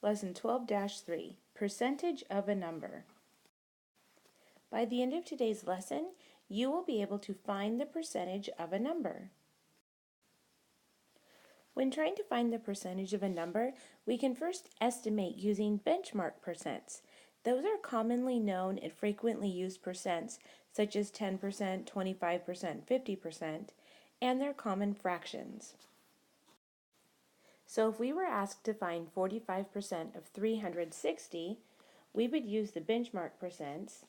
Lesson 12-3, Percentage of a Number. By the end of today's lesson, you will be able to find the percentage of a number. When trying to find the percentage of a number, we can first estimate using benchmark percents. Those are commonly known and frequently used percents, such as 10%, 25%, 50%, and they're common fractions. So if we were asked to find 45% of 360, we would use the benchmark percents,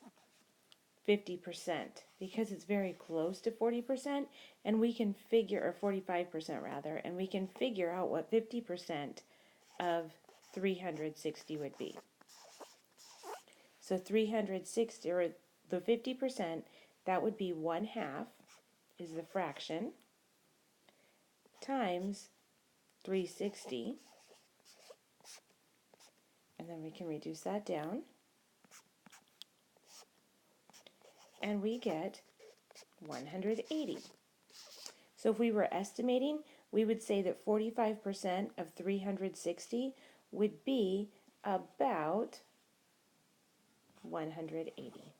50%, because it's very close to 40%, and we can figure, or 45% rather, and we can figure out what 50% of 360 would be. So 360, or the 50%, that would be 1/2 is the fraction, times 360, and then we can reduce that down, and we get 180. So if we were estimating, we would say that 45% of 360 would be about 180.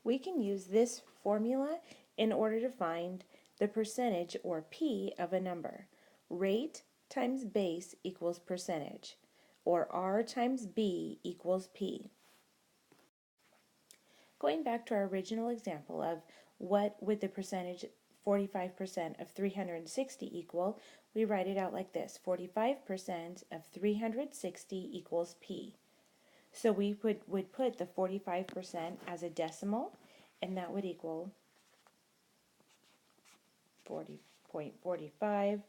We can use this formula in order to find the percentage, or P, of a number. Rate times base equals percentage, or R times B equals P. Going back to our original example of what would the percentage 45% of 360 equal, we write it out like this: 45% of 360 equals P. So we would put the 45% as a decimal, and that would equal 40.45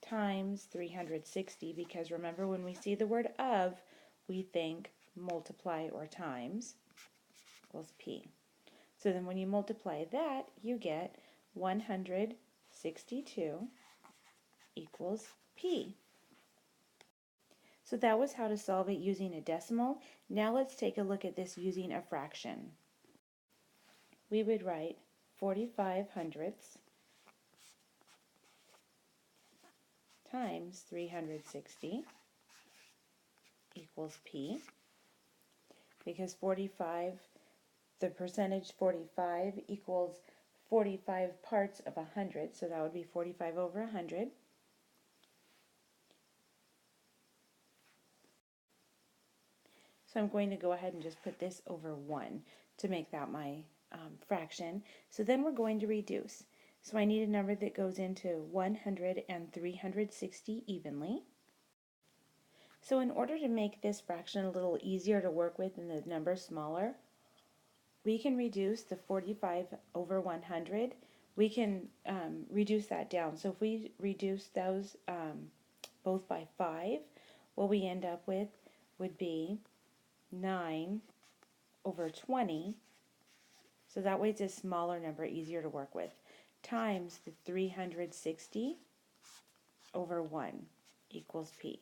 times 360, because remember, when we see the word of, we think multiply or times, equals P. So then when you multiply that, you get 162 equals P. So that was how to solve it using a decimal. Now let's take a look at this using a fraction. We would write 45 hundredths times 360 equals P, because 45, the percentage 45 equals 45 parts of 100, so that would be 45 over 100. So I'm going to go ahead and just put this over 1 to make that my fraction. So then we're going to reduce. So I need a number that goes into 100 and 360 evenly. So in order to make this fraction a little easier to work with and the number smaller, we can reduce the 45 over 100. We can reduce that down. So if we reduce those both by 5, what we end up with would be 9 over 20. So that way it's a smaller number, easier to work with, times the 360 over 1 equals P.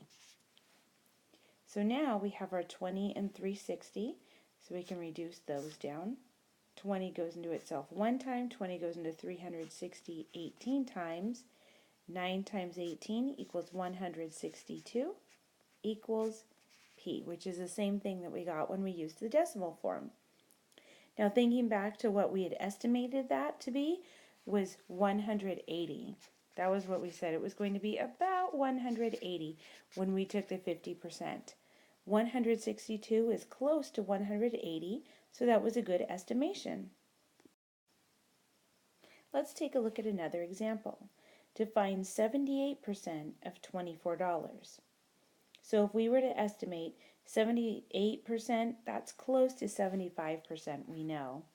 So now we have our 20 and 360, so we can reduce those down. 20 goes into itself 1 time, 20 goes into 360 18 times. 9 times 18 equals 162 equals P, which is the same thing that we got when we used the decimal form. Now thinking back to what we had estimated that to be was 180. That was what we said. It was going to be about 180 when we took the 50%. 162 is close to 180, so that was a good estimation. Let's take a look at another example. To find 78% of $24. So if we were to estimate 78%, that's close to 75%, we know,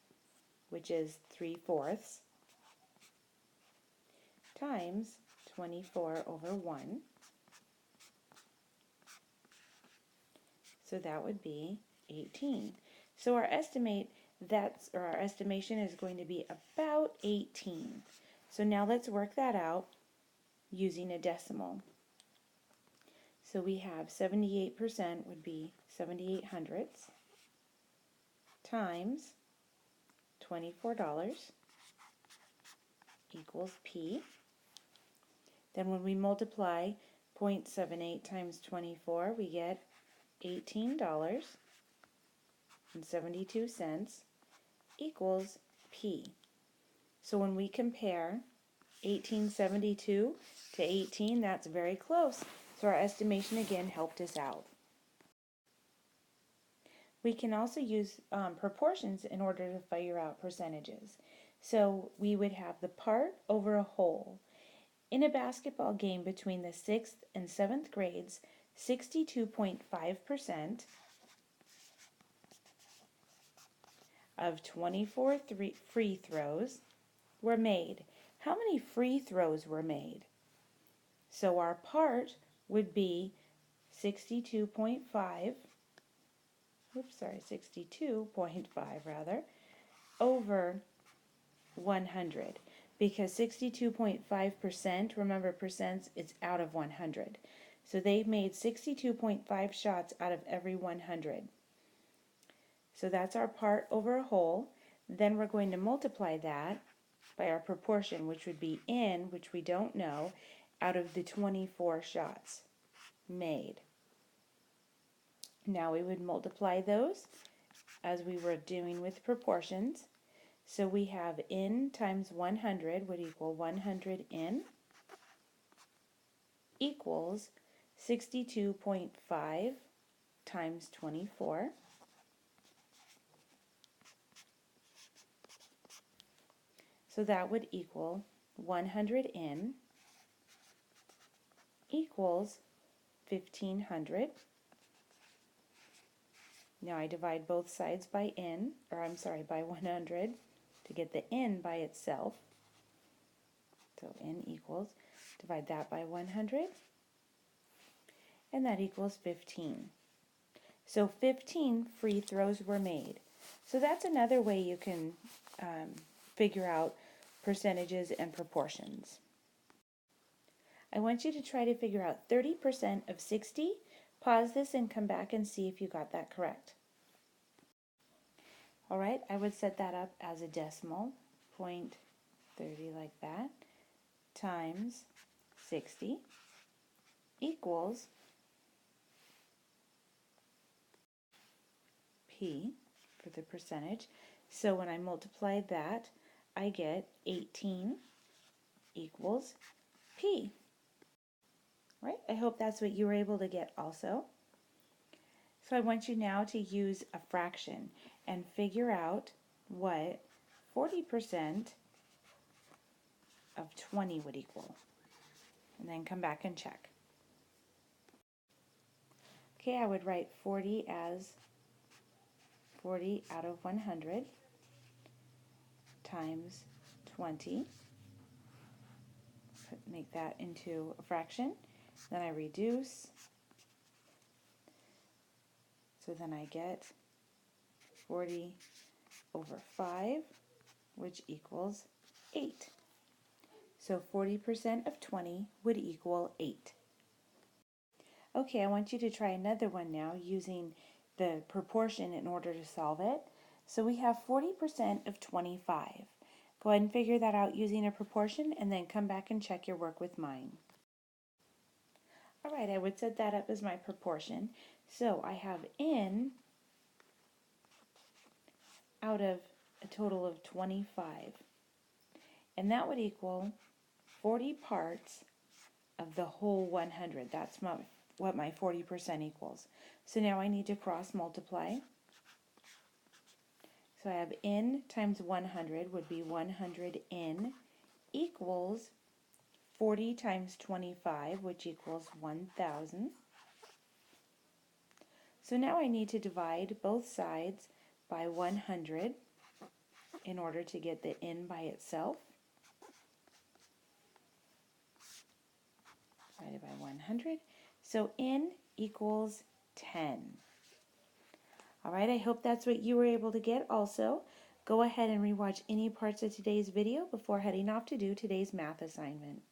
which is 3/4, times 24 over 1. So that would be 18. So our estimation is going to be about 18. So now let's work that out using a decimal. So we have 78% would be 78 hundredths times $24 equals P. Then when we multiply 0.78 times 24, we get $18.72 equals P. So when we compare 1872 to 18, that's very close. So our estimation again helped us out. We can also use proportions in order to figure out percentages. So we would have the part over a whole. In a basketball game between the 6th and 7th grades, 62.5% of 24 free throws were made. How many free throws were made? So our part would be 62.5 rather, over 100. Because 62.5%, remember percents, it's out of 100. So they made 62.5 shots out of every 100. So that's our part over a whole. Then we're going to multiply that by our proportion, which would be N, which we don't know, out of the 24 shots made. Now we would multiply those as we were doing with proportions. So we have N times 100 would equal 100 N equals 62.5 times 24. So that would equal 100 N equals 1500. Now I divide both sides by N, by 100 to get the N by itself. So N equals, divide that by 100, and that equals 15. So 15 free throws were made. So that's another way you can figure out percentages and proportions. I want you to try to figure out 30% of 60. Pause this and come back and see if you got that correct. All right, I would set that up as a decimal, 0.30 like that, times 60 equals P for the percentage. So when I multiply that, I get 18 equals P. Right? I hope that's what you were able to get also. So I want you now to use a fraction and figure out what 40% of 20 would equal. And then come back and check. Okay, I would write 40 as 40 out of 100 times 20. Make that into a fraction. Then I reduce. So then I get 40 over 5, which equals 8. So 40% of 20 would equal 8. Okay, I want you to try another one now using the proportion in order to solve it. So we have 40% of 25. Go ahead and figure that out using a proportion and then come back and check your work with mine. All right, I would set that up as my proportion. So I have N out of a total of 25. And that would equal 40 parts of the whole 100. That's what my 40% equals. So now I need to cross multiply. So I have N times 100 would be 100N equals 40 times 25, which equals 1,000. So now I need to divide both sides by 100 in order to get the N by itself. Divided by 100. So N equals 10. All right, I hope that's what you were able to get also. Go ahead and rewatch any parts of today's video before heading off to do today's math assignment.